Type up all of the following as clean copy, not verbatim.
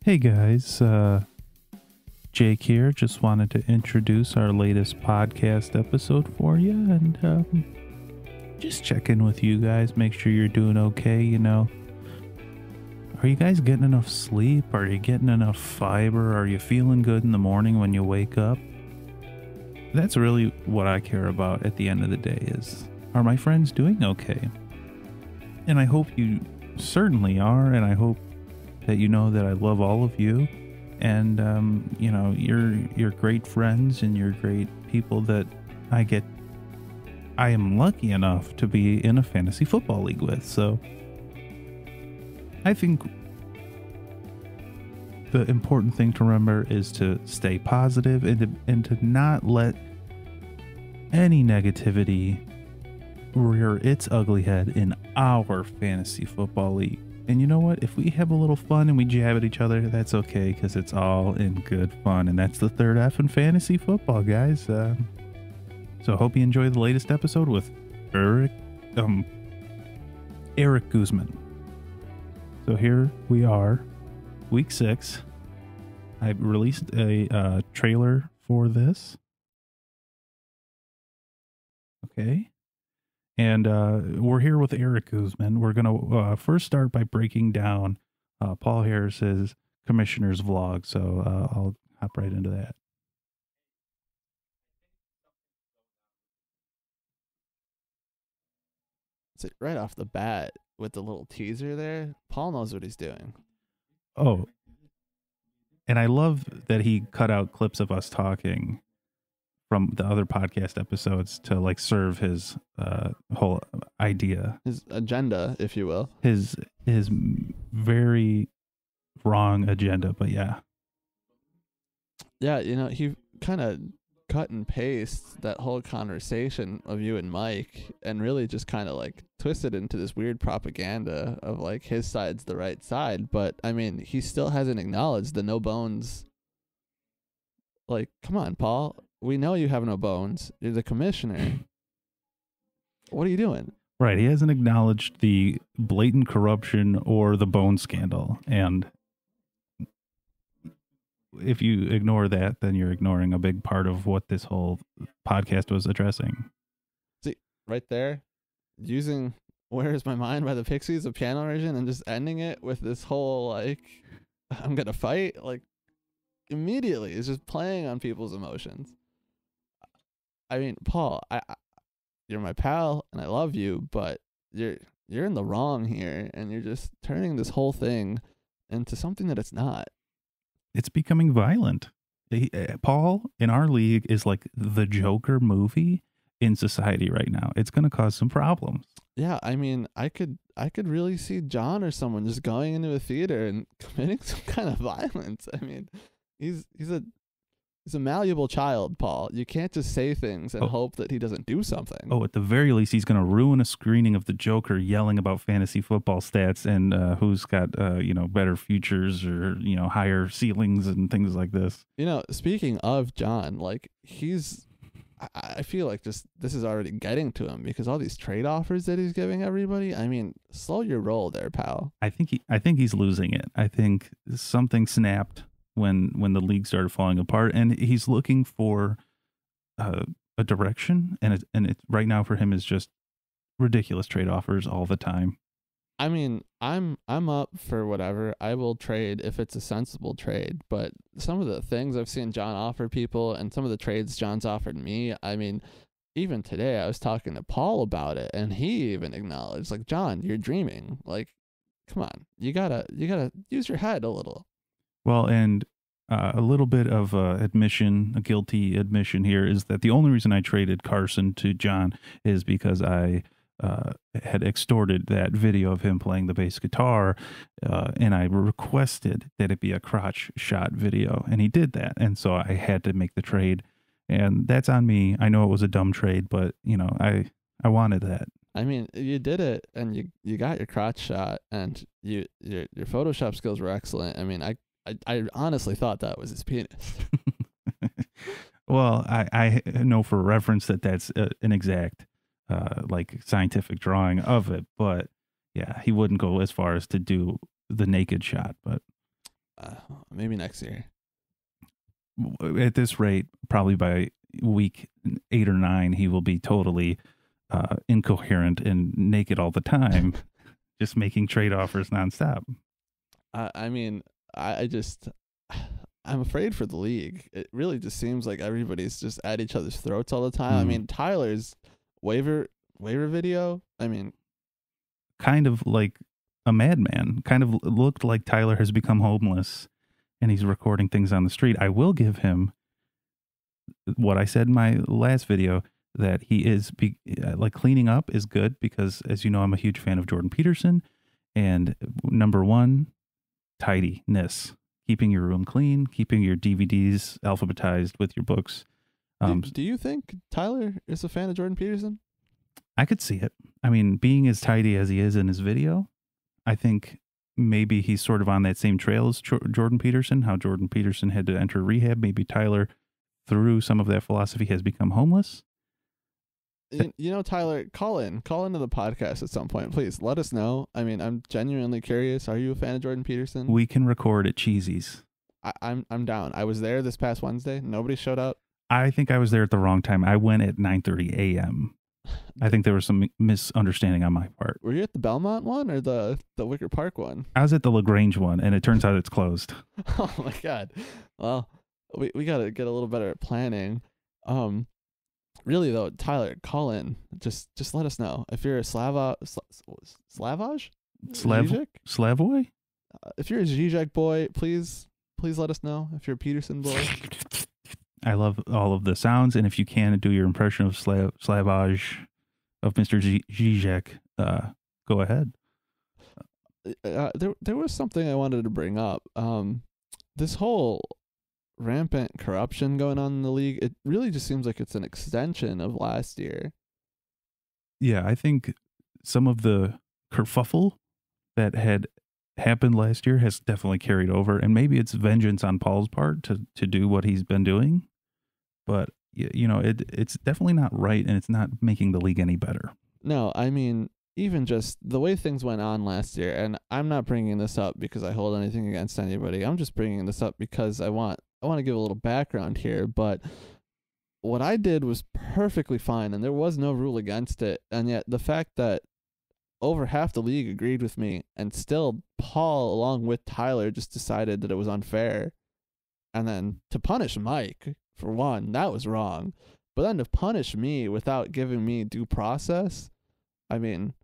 Hey guys, Jake here. Just wanted to introduce our latest podcast episode for you and just check in with you guys, make sure you're doing okay. Are you guys getting enough sleep? Are you getting enough fiber? Are you feeling good in the morning when you wake up? That's really what I care about at the end of the day is, are my friends doing okay? And I hope you certainly are, and I hope that you know that I love all of you, and you're great friends and you're great people that I am lucky enough to be in a fantasy football league with. So I think the important thing to remember is to stay positive and to not let any negativity rear its ugly head in our fantasy football league. And you know what? If we have a little fun and we jab at each other, that's okay, because it's all in good fun. And that's the third F in fantasy football, guys. So I hope you enjoy the latest episode with Eric Guzman. So here we are, week 6. I released a trailer for this. Okay. And we're here with Eric Guzman. We're going to first start by breaking down Paul Harris's commissioner's vlog. So I'll hop right into that. So right off the bat with the little teaser there, Paul knows what he's doing. Oh, and I love that he cut out clips of us talking from the other podcast episodes to like serve his whole idea, His agenda, if you will. his very wrong agenda. But yeah, He kind of cut and paste that whole conversation of you and Mike and really just kind of like twisted into this weird propaganda of like his side's the right side. But I mean, he still hasn't acknowledged the no bones. Like, come on, Paul. We know you have no bones. You're the commissioner. What are you doing? right. He hasn't acknowledged the blatant corruption or the bone scandal. And if you ignore that, then you're ignoring a big part of what this whole podcast was addressing. See, right there, using Where Is My Mind by the Pixies, a piano version, and just ending it with this whole, like, I'm going to fight, like, immediately is just playing on people's emotions. I mean, Paul, you're my pal, and I love you, but you're in the wrong here, and you're just turning this whole thing into something that it's not. It's becoming violent. Paul in our league is like the Joker movie in society right now. It's going to cause some problems. Yeah, I mean, I could really see John or someone just going into a theater and committing some kind of violence. I mean, he's a malleable child, Paul. You can't just say things and hope that he doesn't do something. Oh, at the very least, he's going to ruin a screening of the Joker yelling about fantasy football stats and who's got better futures or higher ceilings and things like this. Speaking of John, like I feel like just this is already getting to him because all these trade offers that he's giving everybody. I mean, slow your roll there, pal. I think he's losing it. I think something snapped when the league started falling apart, and he's looking for a direction, and it right now for him is just ridiculous trade offers all the time. I mean, I'm up for whatever. I will trade if it's a sensible trade, but some of the things I've seen John offer people and some of the trades John's offered me, I mean, even today I was talking to Paul about it, and he even acknowledged, like, John, you're dreaming. Like, come on, you gotta use your head a little. Well, and a little bit of a guilty admission here is that the only reason I traded Carson to John is because I had extorted that video of him playing the bass guitar, and I requested that it be a crotch shot video, and he did that, and so I had to make the trade, and that's on me. I know it was a dumb trade, but I wanted that. I mean, you did it, and you got your crotch shot, and your Photoshop skills were excellent. I mean, I honestly thought that was his penis. Well, I know for reference that that's an exact like scientific drawing of it, but yeah, he wouldn't go as far as to do the naked shot. But Maybe next year. At this rate, probably by week 8 or 9, he will be totally incoherent and naked all the time, just making trade offers nonstop. I mean, I just, I'm afraid for the league. It really just seems like everybody's just at each other's throats all the time. I mean, Tyler's waiver video, I mean, kind of like a madman. Kind of looked like Tyler has become homeless and he's recording things on the street. I will give him what I said in my last video, that he is like cleaning up is good, because as you know, I'm a huge fan of Jordan Peterson, and number one, tidiness, keeping your room clean, keeping your DVDs alphabetized with your books. do you think Tyler is a fan of Jordan Peterson? I could see it. I mean, being as tidy as he is in his video, I think maybe he's sort of on that same trail as Jordan Peterson, how Jordan Peterson had to enter rehab. Maybe Tyler, through some of that philosophy, has become homeless. You know, Tyler, call into the podcast at some point, please. Let us know. I mean, I'm genuinely curious. Are you a fan of Jordan Peterson? We can record at Cheesy's. I'm down. I was there this past Wednesday. Nobody showed up. I think I was there at the wrong time. I went at 9:30 a.m. I think there was some misunderstanding on my part. Were you at the Belmont one or the Wicker Park one? I was at the LaGrange one, and it turns out it's closed. Oh my God. Well, we got to get a little better at planning. Really though, Tyler, call in. Just let us know if you're a Slavoj. Slavoy? If you're a Zizek boy, please let us know. If you're a Peterson boy. I love all of the sounds, and if you can do your impression of Slavoj of Mr. Zizek, go ahead. There was something I wanted to bring up. This whole rampant corruption going on in the league, it really just seems like it's an extension of last year. Yeah, I think some of the kerfuffle that had happened last year has definitely carried over, and maybe it's vengeance on Paul's part to do what he's been doing, but you know, it's definitely not right, and it's not making the league any better. No, I mean, even just the way things went on last year, and I'm not bringing this up because I hold anything against anybody. I'm just bringing this up because I want to give a little background here, but what I did was perfectly fine, and there was no rule against it, and yet the fact that over half the league agreed with me, and still Paul, along with Tyler, just decided that it was unfair. And then to punish Mike, for one, that was wrong. But then to punish me without giving me due process, I mean,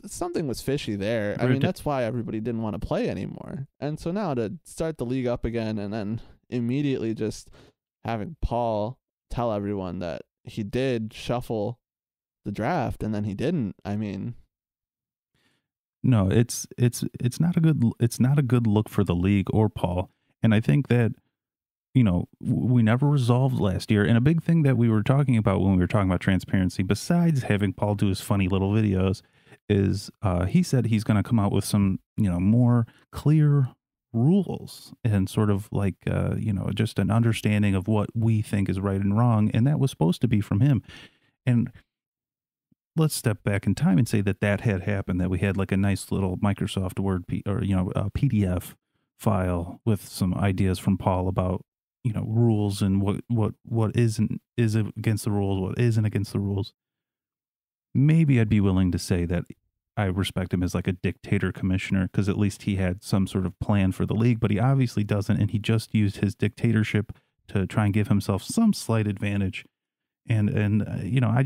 something was fishy there. I mean, that's why everybody didn't want to play anymore. And so now to start the league up again and then immediately just having Paul tell everyone that he did shuffle the draft and then he didn't, I mean, no, it's not a good look for the league or Paul. And I think that, you know, we never resolved last year. And a big thing that we were talking about when we were talking about transparency, besides having Paul do his funny little videos, is he said he's going to come out with some, you know, more clear rules and sort of like, you know, just an understanding of what we think is right and wrong. And that was supposed to be from him. And let's step back in time and say that had happened, that we had like a nice little Microsoft Word or, you know, a PDF file with some ideas from Paul about, you know, rules and what is against the rules, what isn't against the rules. Maybe I'd be willing to say that I respect him as like a dictator commissioner, because at least he had some sort of plan for the league, but he obviously doesn't, and he just used his dictatorship to try and give himself some slight advantage. And you know, I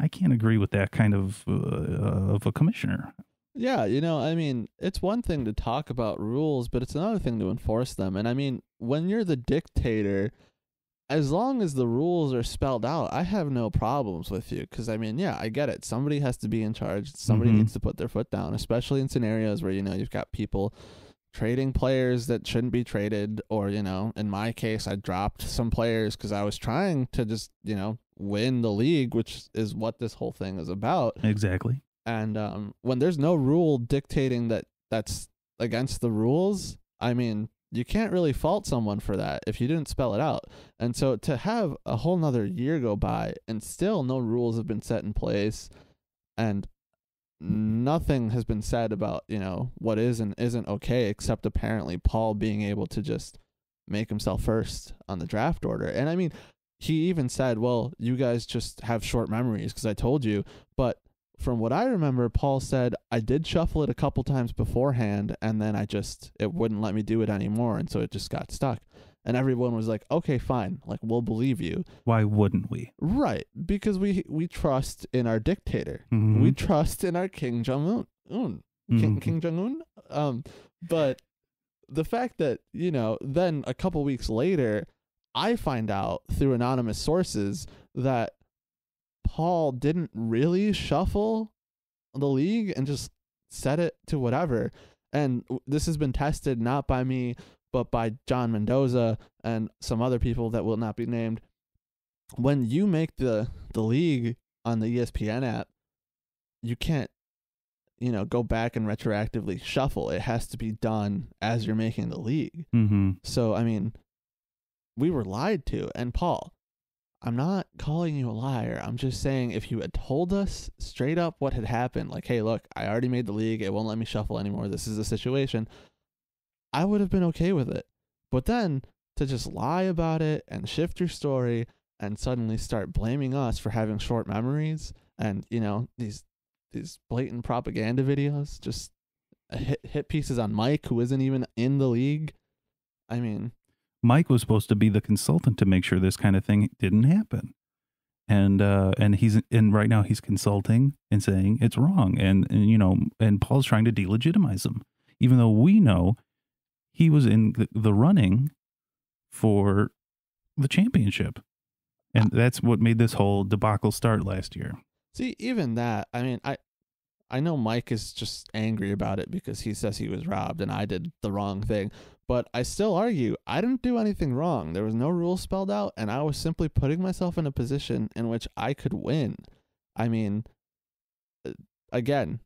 can't agree with that kind of a commissioner. Yeah, you know, I mean, it's one thing to talk about rules, but it's another thing to enforce them. And I mean, when you're the dictator, as long as the rules are spelled out, I have no problems with you. Because, I mean, yeah, I get it. Somebody has to be in charge. Somebody needs to put their foot down, especially in scenarios where, you know, you've got people trading players that shouldn't be traded. Or, you know, in my case, I dropped some players because I was trying to just, you know, win the league, which is what this whole thing is about. Exactly. And when there's no rule dictating that's against the rules, I mean, you can't really fault someone for that if you didn't spell it out. And so to have a whole nother year go by and still no rules have been set in place, and nothing has been said about, what is and isn't okay, except apparently Paul being able to just make himself first on the draft order. And I mean, he even said, well, you guys just have short memories because I told you. But from what I remember, Paul said, I did shuffle it a couple times beforehand, and then it wouldn't let me do it anymore. And so it just got stuck. And everyone was like, okay, fine. Like, we'll believe you. Why wouldn't we? Right. Because we trust in our dictator. Mhm. We trust in our King Jong-un. King Jong-un. But the fact that, then a couple weeks later, I find out through anonymous sources that Paul didn't really shuffle the league and just set it to whatever. And this has been tested not by me, but by John Mendoza and some other people that will not be named. When you make the league on the ESPN app, you can't, go back and retroactively shuffle. It has to be done as you're making the league. Mm-hmm. So, I mean, we were lied to. And Paul, I'm not calling you a liar. I'm just saying if you had told us straight up what had happened, like, hey, look, I already made the league. It won't let me shuffle anymore. This is the situation. I would have been okay with it. But then to just lie about it and shift your story and suddenly start blaming us for having short memories and, these blatant propaganda videos, just hit pieces on Mike, who isn't even in the league. I mean, Mike was supposed to be the consultant to make sure this kind of thing didn't happen. And right now he's consulting and saying it's wrong. And Paul's trying to delegitimize him, even though we know he was in the running for the championship. And that's what made this whole debacle start last year. See, even that, I mean, I know Mike is just angry about it because he says he was robbed and I did the wrong thing. But I still argue I didn't do anything wrong. There was no rules spelled out, and I was simply putting myself in a position in which I could win. I mean, again,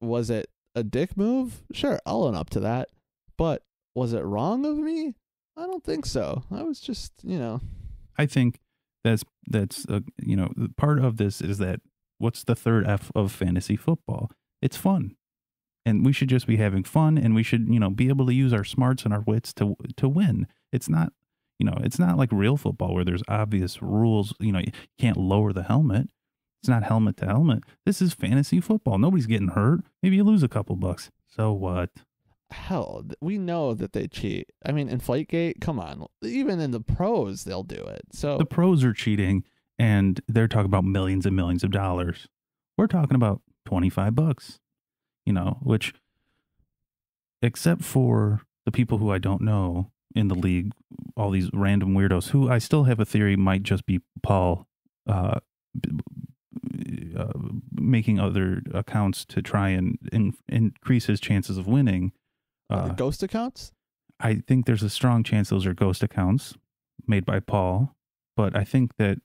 was it a dick move? Sure, I'll own up to that. But was it wrong of me? I don't think so. I was just, I think that's part of this is that what's the third F of fantasy football? It's fun. And we should just be having fun, and we should, be able to use our smarts and our wits to win. It's not, it's not like real football where there's obvious rules. You can't lower the helmet. It's not helmet to helmet. This is fantasy football. Nobody's getting hurt. Maybe you lose a couple bucks. So what? Hell, we know that they cheat. I mean, Inflategate, come on. Even in the pros, they'll do it. So the pros are cheating, and they're talking about millions and millions of dollars. We're talking about $25. Which, except for the people who I don't know in the league, all these random weirdos who I still have a theory might just be Paul making other accounts to try and increase his chances of winning. Ghost accounts? I think there's a strong chance those are ghost accounts made by Paul, but I think that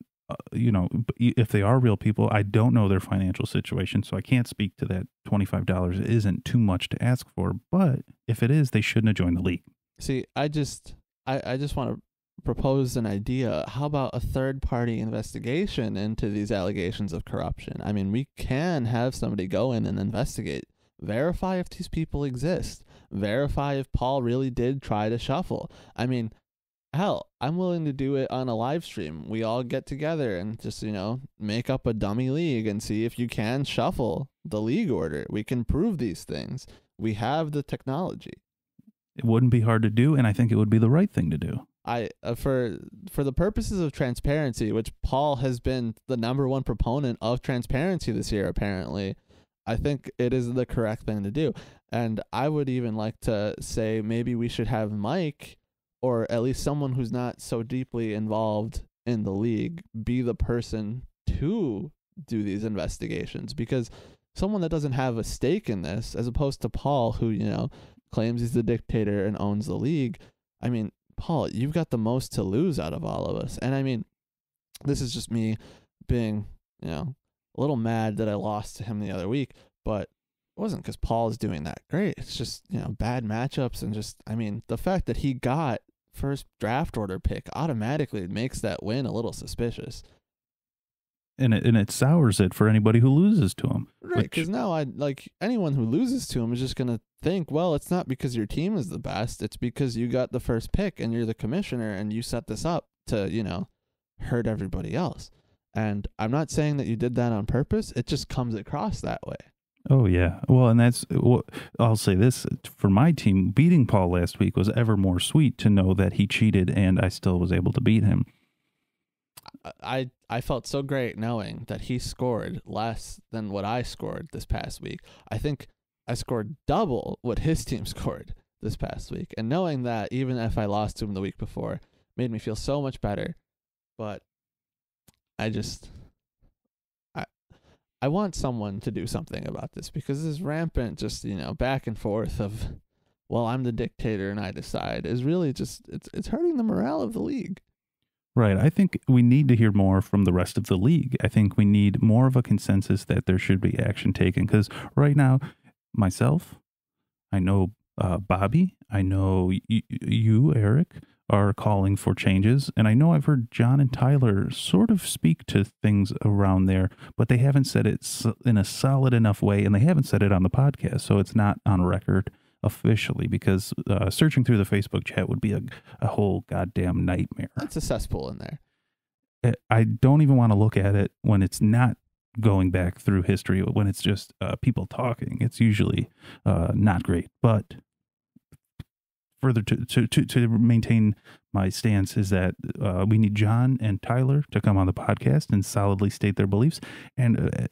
if they are real people, I don't know their financial situation, so I can't speak to that. $25 isn't too much to ask for, but if it is, they shouldn't have joined the league. See, I just want to propose an idea. How about a third-party investigation into these allegations of corruption? I mean, we can have somebody go in and investigate, verify if these people exist, verify if Paul really did try to shuffle. I mean, hell, I'm willing to do it on a live stream. We all get together and just, make up a dummy league and see if you can shuffle the league order. We can prove these things. We have the technology. It wouldn't be hard to do, and I think it would be the right thing to do. For the purposes of transparency, which Paul has been the number one proponent of transparency this year, apparently, I think it is the correct thing to do. And I would even like to say maybe we should have Mike, or at least someone who's not so deeply involved in the league, be the person to do these investigations, because someone that doesn't have a stake in this, as opposed to Paul, who, claims he's the dictator and owns the league. I mean, Paul, you've got the most to lose out of all of us. And I mean, this is just me being, a little mad that I lost to him the other week, but it wasn't because Paul is doing that great. It's just, bad matchups and just, I mean, the fact that he got first draft order pick automatically makes that win a little suspicious. and it sours it for anybody who loses to him. Right, because now anyone who loses to him is just gonna think, well, it's not because your team is the best, it's because you got the first pick and you're the commissioner and you set this up to, hurt everybody else. And I'm not saying that you did that on purpose. It just comes across that way. Oh yeah. Well, and I'll say this for my team, beating Paul last week was ever more sweet to know that he cheated and I still was able to beat him. I felt so great knowing that he scored less than what I scored this past week. I think I scored double what his team scored this past week. And knowing that, even if I lost to him the week before, made me feel so much better. But I want someone to do something about this, because this rampant just, back and forth of, well, I'm the dictator and I decide, is really just, it's hurting the morale of the league. Right. I think we need to hear more from the rest of the league. I think we need more of a consensus that there should be action taken, because right now, myself, I know Bobby, I know you, Eric, are calling for changes. And I know I've heard John and Tyler sort of speak to things around there, but they haven't said it in a solid enough way, and they haven't said it on the podcast. So it's not on record officially, because searching through the Facebook chat would be a whole goddamn nightmare. It's a cesspool in there. I don't even want to look at it when it's not going back through history. When it's just people talking, it's usually not great. But further to maintain my stance is that we need John and Tyler to come on the podcast and solidly state their beliefs. And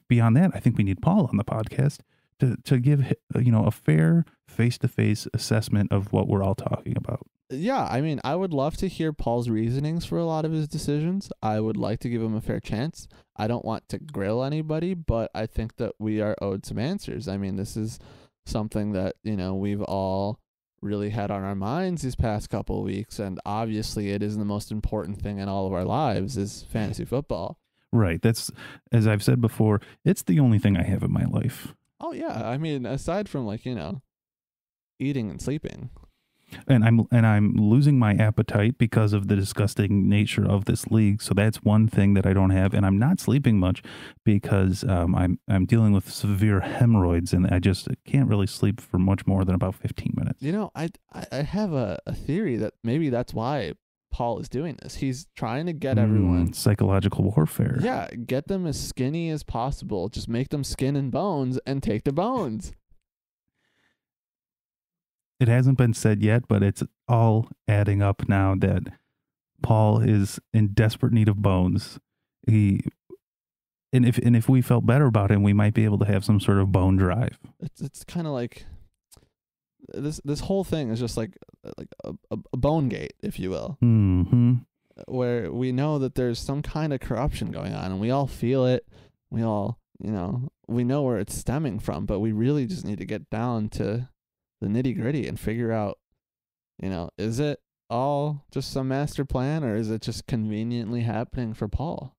beyond that, I think we need Paul on the podcast to give a fair face-to-face assessment of what we're all talking about. Yeah, I mean, I would love to hear Paul's reasonings for a lot of his decisions. I would like to give him a fair chance. I don't want to grill anybody, but I think that we are owed some answers. I mean, this is something that, we've all really had on our minds these past couple of weeks, and obviously it is the most important thing in all of our lives is fantasy football. Right. That's, as I've said before, it's the only thing I have in my life. Oh yeah, I mean, aside from eating and sleeping. And I'm losing my appetite because of the disgusting nature of this league. So that's one thing that I don't have, and I'm not sleeping much because I'm dealing with severe hemorrhoids, and I just can't really sleep for much more than about 15 minutes. I have a theory that maybe that's why Paul is doing this. He's trying to get everyone psychological warfare. Yeah, get them as skinny as possible. Just make them skin and bones and take the bones. It hasn't been said yet, but it's all adding up now that Paul is in desperate need of bones. If we felt better about him, we might be able to have some sort of bone drive. It's kind of like this whole thing is just like a bone gate, if you will, where we know that there's some kind of corruption going on, and we all feel it. We all, we know where it's stemming from, but we really just need to get down to the nitty gritty and figure out, is it all just some master plan, or is it just conveniently happening for Paul?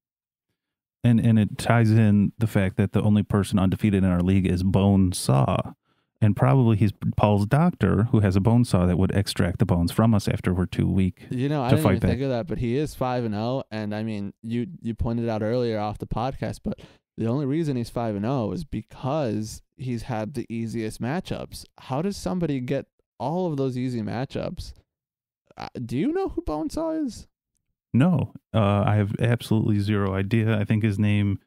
And it ties in the fact that the only person undefeated in our league is Bone Saw, and probably he's Paul's doctor who has a bone saw that would extract the bones from us after we're too weak. I didn't even think of that, but he is 5-0, and I mean, you pointed out earlier off the podcast, but the only reason he's 5-0 is because he's had the easiest matchups. How does somebody get all of those easy matchups? Do you know who Bonesaw is? No, I have absolutely zero idea. I think his name,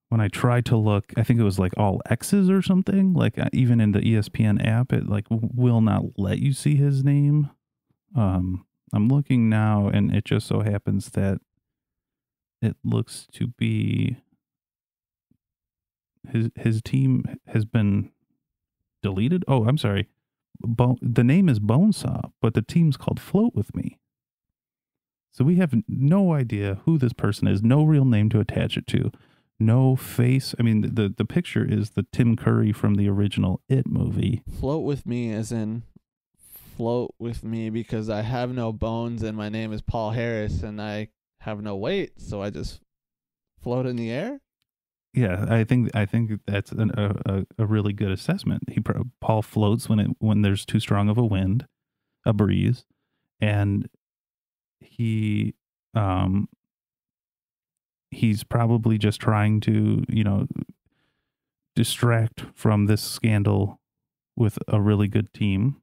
when I tried to look, I think it was like all X's or something. Like even in the ESPN app, it like will not let you see his name. I'm looking now, and it just so happens that it looks to be his team has been deleted. Oh, I'm sorry. The name is Bonesaw, but the team's called Float With Me. So we have no idea who this person is, no real name to attach it to, no face. I mean, the picture is the Tim Curry from the original It movie. Float with me as in float with me because I have no bones and my name is Paul Harris and I have no weight, so I just float in the air. Yeah, I think that's a really good assessment. Paul floats when there's too strong of a wind, a breeze, and he he's probably just trying to, distract from this scandal with a really good team.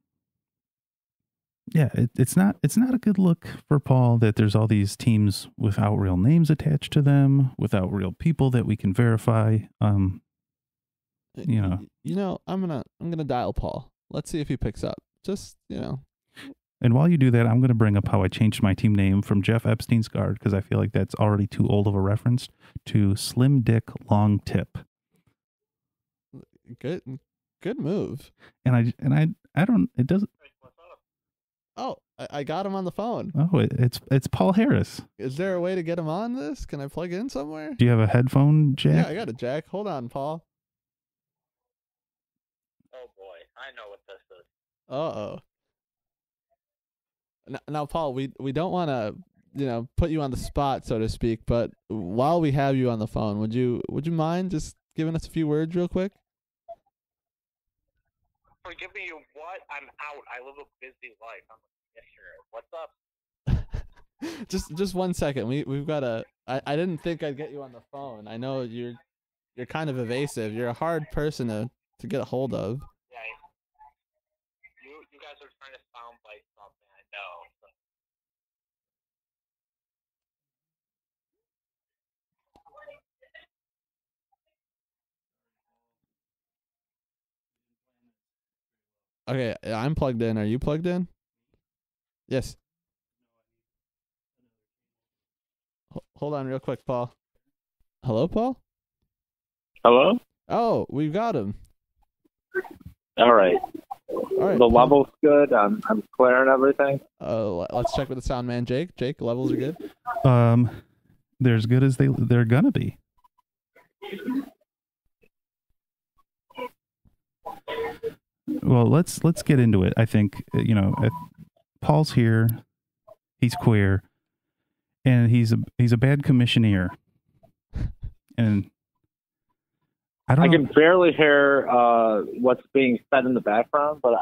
Yeah, it's not a good look for Paul that there's all these teams without real names attached to them, without real people that we can verify. I'm gonna dial Paul. Let's see if he picks up. Just And while you do that, I'm going to bring up how I changed my team name from Jeff Epstein's Guard, because I feel like that's already too old of a reference, to Slim Dick Long Tip. Good move. And I don't, it doesn't. Oh, I got him on the phone. Oh, it's Paul Harris. Is there a way to get him on this? Can I plug in somewhere? Do you have a headphone jack? Yeah, I got a jack. Hold on, Paul. Oh boy, I know what this is. Uh-oh. Now, Paul, we don't want to, put you on the spot, so to speak, but while we have you on the phone, would you mind just giving us a few words real quick? Forgive me, what? I'm out. I live a busy life. I'm like, yeah, sure. What's up? just 1 second. We've got I didn't think I'd get you on the phone. I know you're kind of evasive. You're a hard person to get a hold of. Yeah. You guys are trying to soundbite something. I know. Okay, I'm plugged in. Are you plugged in? Yes. Hold on real quick, Paul. Hello, Paul? Hello? Oh, we've got him. All right. The level's good. I'm clearing everything. Let's check with the sound man, Jake. Jake, levels are good? They're as good as they're gonna be. Well, let's get into it. I think, Paul's here. He's queer, and he's a bad commissioner. And I can barely hear what's being said in the background, but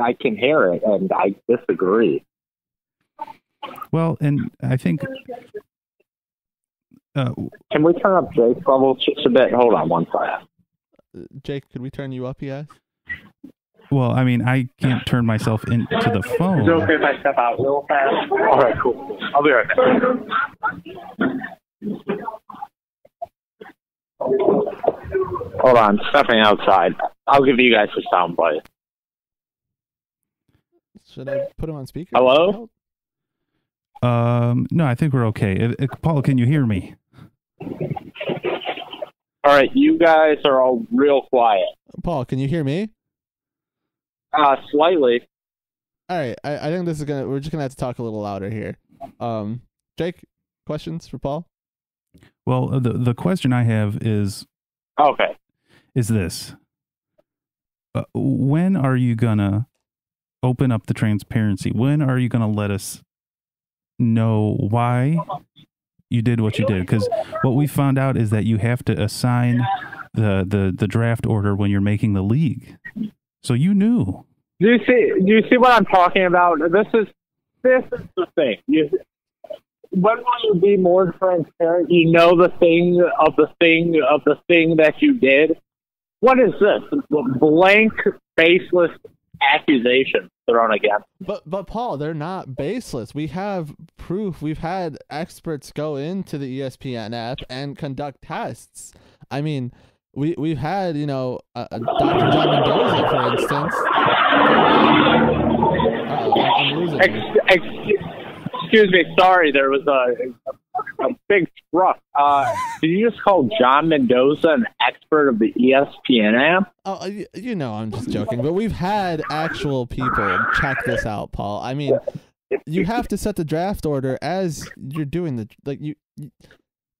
I can hear it, and I disagree. Well, and I think. Can we turn up Jake's level just a bit? Hold on one second. Jake, could we turn you up, he asked? Well, I mean, I can't turn myself into the phone. Is it okay if I step out real fast? All right, cool. I'll be right back. Hold on, stepping outside. I'll give you guys a soundbite. Should I put him on speaker? Hello? No, I think we're okay. Paul, can you hear me? All right, you guys are all real quiet. Paul, can you hear me? Slightly. All right, I think we're just gonna have to talk a little louder here. Jake, questions for Paul? Well, the question I have is, okay, is this: when are you gonna open up the transparency? When are you gonna let us know why you did what you did? Because what we found out is that you have to assign the draft order when you're making the league. So you knew. Do you see what I'm talking about? This is the thing. When will you be more transparent? You know the thing of the thing that you did. What is this? Blank, baseless accusations thrown against. But Paul, they're not baseless. We have proof. We've had experts go into the ESPN app and conduct tests. I mean, we've had, Dr. John Mendoza, for instance. I'm losing Excuse me, sorry, there was a big truck. Did you just call John Mendoza an expert of the ESPN app? Oh, I'm just joking. But we've had actual people check this out, Paul. I mean, you have to set the draft order as you're doing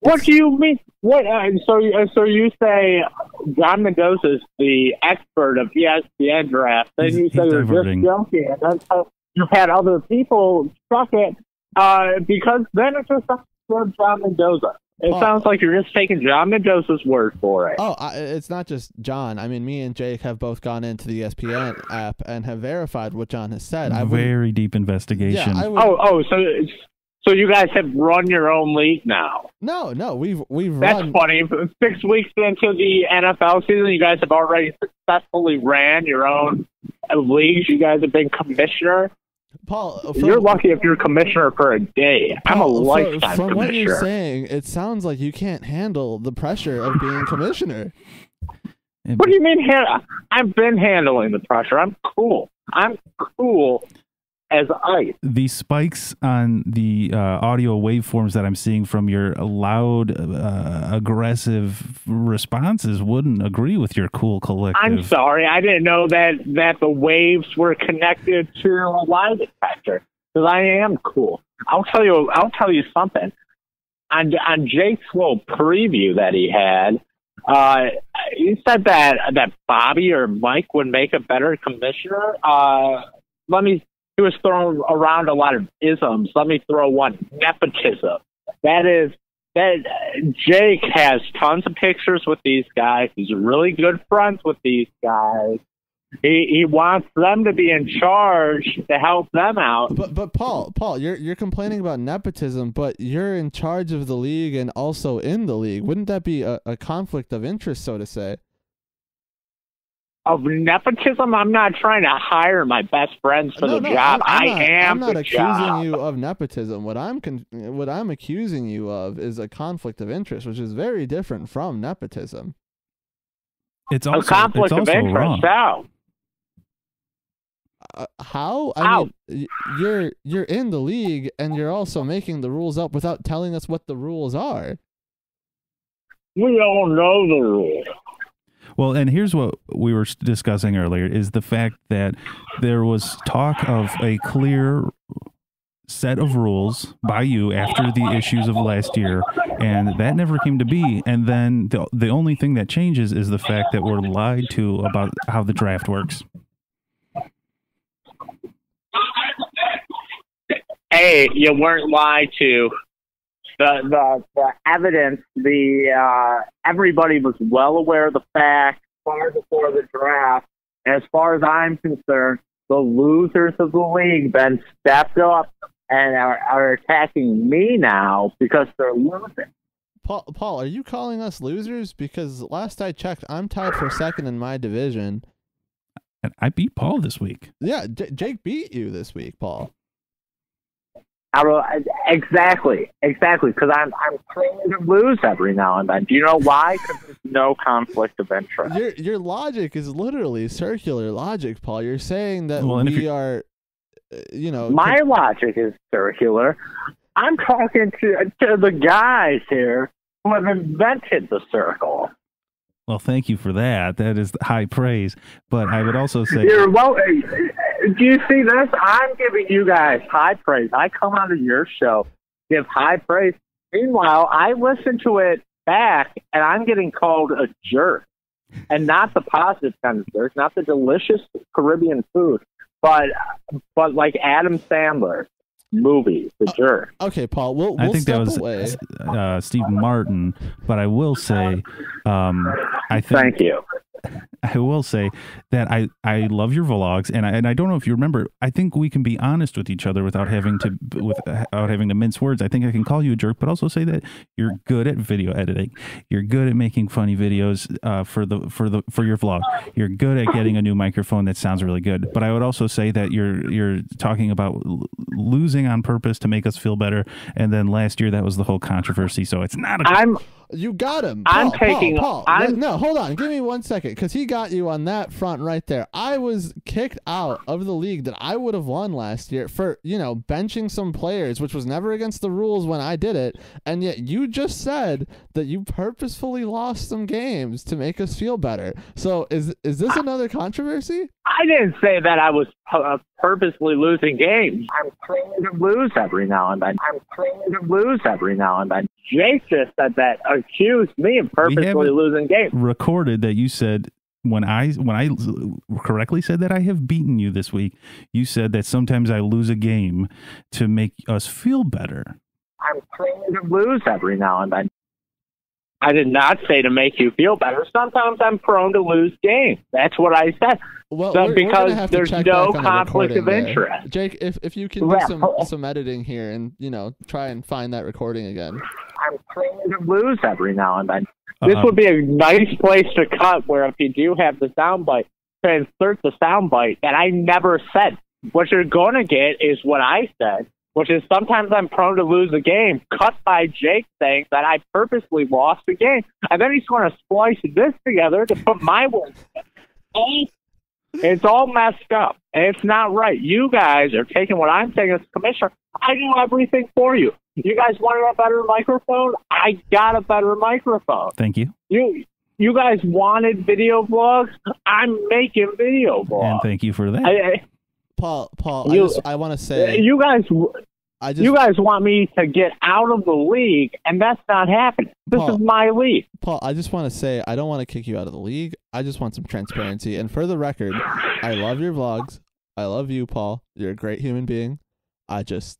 What do you mean? What? So you say John Mendoza is the expert of ESPN draft? Then you say you're just joking, and that's how you've had other people truck it. Because then it's just John Mendoza. It sounds like you're just taking John Mendoza's word for it. Oh, it's not just John. I mean, me and Jake have both gone into the ESPN app and have verified what John has said. Very deep investigation. Yeah, So you guys have run your own league now. No, we've That's run. funny. 6 weeks into the NFL season, you guys have already successfully ran your own leagues. You guys have been commissioner. Paul, You're lucky if you're commissioner for a day. I'm a lifetime from commissioner. What you're saying, it sounds like you can't handle the pressure of being commissioner. What do you mean? I've been handling the pressure. I'm cool. I'm cool as ice. The spikes on the audio waveforms that I'm seeing from your loud, aggressive responses wouldn't agree with your cool collective. I'm sorry, I didn't know that the waves were connected to a lie detector. Because I am cool. I'll tell you something. On Jake's little preview that he had, he said that Bobby or Mike would make a better commissioner. He was throwing around a lot of isms. Let me throw one: nepotism. That Jake has tons of pictures with these guys. He's really good friends with these guys. He wants them to be in charge to help them out. But Paul, you're complaining about nepotism, but you're in charge of the league and also in the league. Wouldn't that be a conflict of interest, so to say? Of nepotism? I'm not trying to hire my best friends for the job. I'm not accusing job. you of nepotism. What I'm accusing you of is a conflict of interest, which is very different from nepotism. It's also a conflict of interest. Wrong. How? How? I mean, you're in the league and you're also making the rules up without telling us what the rules are. We don't know the rules. Well, and here's what we were discussing earlier is the fact that there was talk of a clear set of rules by you after the issues of last year, and that never came to be. And then the only thing that changes is the fact that we're lied to about how the draft works. Hey, you weren't lied to. The evidence, everybody was well aware of the facts far before the draft. As far as I'm concerned, the losers of the league then stepped up and are attacking me now because they're losing. Paul, are you calling us losers? Because last I checked, I'm tied for second in my division. And I beat Paul this week. Yeah, Jake beat you this week, Paul. Exactly, because I'm trying to lose every now and then. Do you know why? Because there's no conflict of interest. Your logic is literally circular logic, Paul. You're saying that we are, My logic is circular. I'm talking to the guys here who have invented the circle. Well, thank you for that. That is high praise. But I would also say... Do you see this? I'm giving you guys high praise. I come onto your show, give high praise. Meanwhile, I listen to it back, and I'm getting called a jerk. And not the positive kind of jerk, not the delicious Caribbean food, but like Adam Sandler movie, The Jerk. Okay, Paul, we'll I think step that away. was Steve Martin, but I will say, Thank you. I will say that I love your vlogs, and I don't know if you remember. I think we can be honest with each other without having to mince words. I think I can call you a jerk, but also say that you're good at video editing. You're good at making funny videos for your vlog. You're good at getting a new microphone that sounds really good. But I would also say that you're talking about losing on purpose to make us feel better. And then last year that was the whole controversy. So it's not a. You got him. Paul, No, hold on. Give me 1 second, because he got you on that front right there. I was kicked out of the league that I would have won last year for, benching some players, which was never against the rules when I did it. And yet you just said that you purposefully lost some games to make us feel better. So is this another controversy? I didn't say that I was purposely losing games. I'm trying to lose every now and then. Jake just said that, accused me of purposely losing games. Recorded that you said when I correctly said that I have beaten you this week, you said that sometimes I lose a game to make us feel better. I'm trying to lose every now and then. I did not say to make you feel better. Sometimes I'm prone to lose games. That's what I said. Well, So we're because gonna have to there's check no back on the conflict of recording there. interest. Jake, if you can do some editing here and try and find that recording again. I'm prone to lose every now and then. This would be a nice place to cut where if you do have the soundbite, insert the soundbite that I never said. What you're going to get is what I said, which is sometimes I'm prone to lose a game, cut by Jake saying that I purposely lost the game. And then he's going to splice this together to put my words in. It's all messed up. And it's not right. You guys are taking what I'm saying as commissioner. I do everything for you. You guys wanted a better microphone? I got a better microphone. Thank you. You guys wanted video vlogs? I'm making video vlogs. And thank you for that. Paul, I want to say you guys want me to get out of the league, and that's not happening. This is my league. Paul, I just want to say I don't want to kick you out of the league. I just want some transparency. And for the record, I love your vlogs. I love you, Paul. You're a great human being.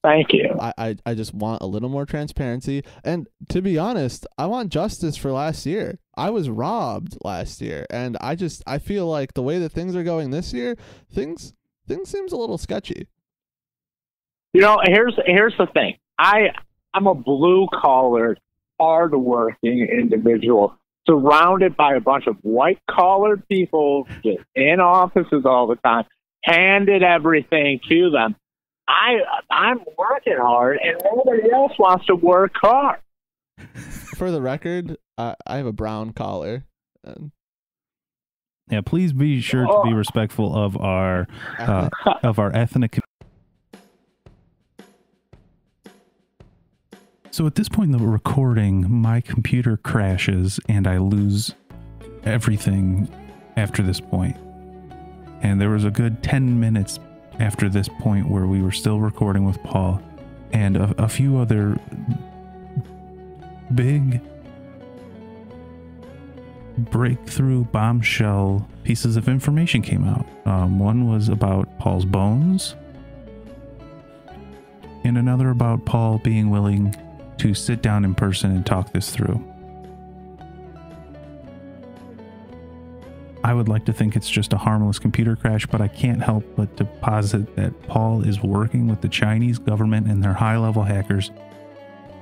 Thank you. I just want a little more transparency. And to be honest, I want justice for last year. I was robbed last year, and I feel like the way that things are going this year, things seems a little sketchy. Here's the thing. I'm a blue collar, hard-working individual surrounded by a bunch of white-collar people just in offices all the time, handed everything to them. I'm working hard, and nobody else wants to work hard. For the record, I have a brown collar. Yeah, please be sure to be respectful of our ethnic. So at this point in the recording, my computer crashes and I lose everything after this point. And there was a good 10 minutes after this point where we were still recording with Paul, and a few other big breakthrough bombshell pieces of information came out. One was about Paul's bones, and another about Paul being willing to sit down in person and talk this through. I would like to think it's just a harmless computer crash, but I can't help but to posit that Paul is working with the Chinese government and their high-level hackers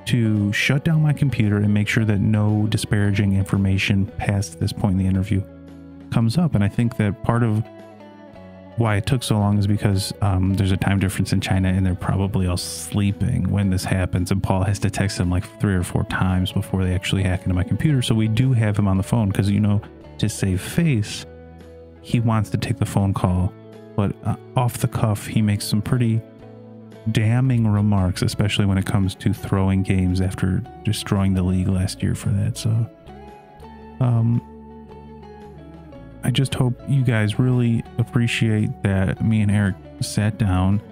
to shut down my computer and make sure that no disparaging information past this point in the interview comes up. And I think that part of why it took so long is because there's a time difference in China, and they're probably all sleeping when this happens, and Paul has to text them like 3 or 4 times before they actually hack into my computer. So we do have him on the phone because, to save face, he wants to take the phone call, but off the cuff, he makes some pretty damning remarks, especially when it comes to throwing games after destroying the league last year for that. So I just hope you guys really appreciate that me and Eric sat down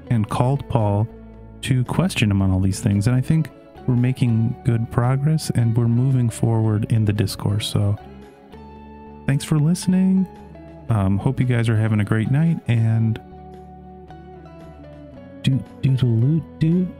and called Paul to question him on all these things. And I think we're making good progress and we're moving forward in the discourse. So thanks for listening. Hope you guys are having a great night, and doodle-loot, dude.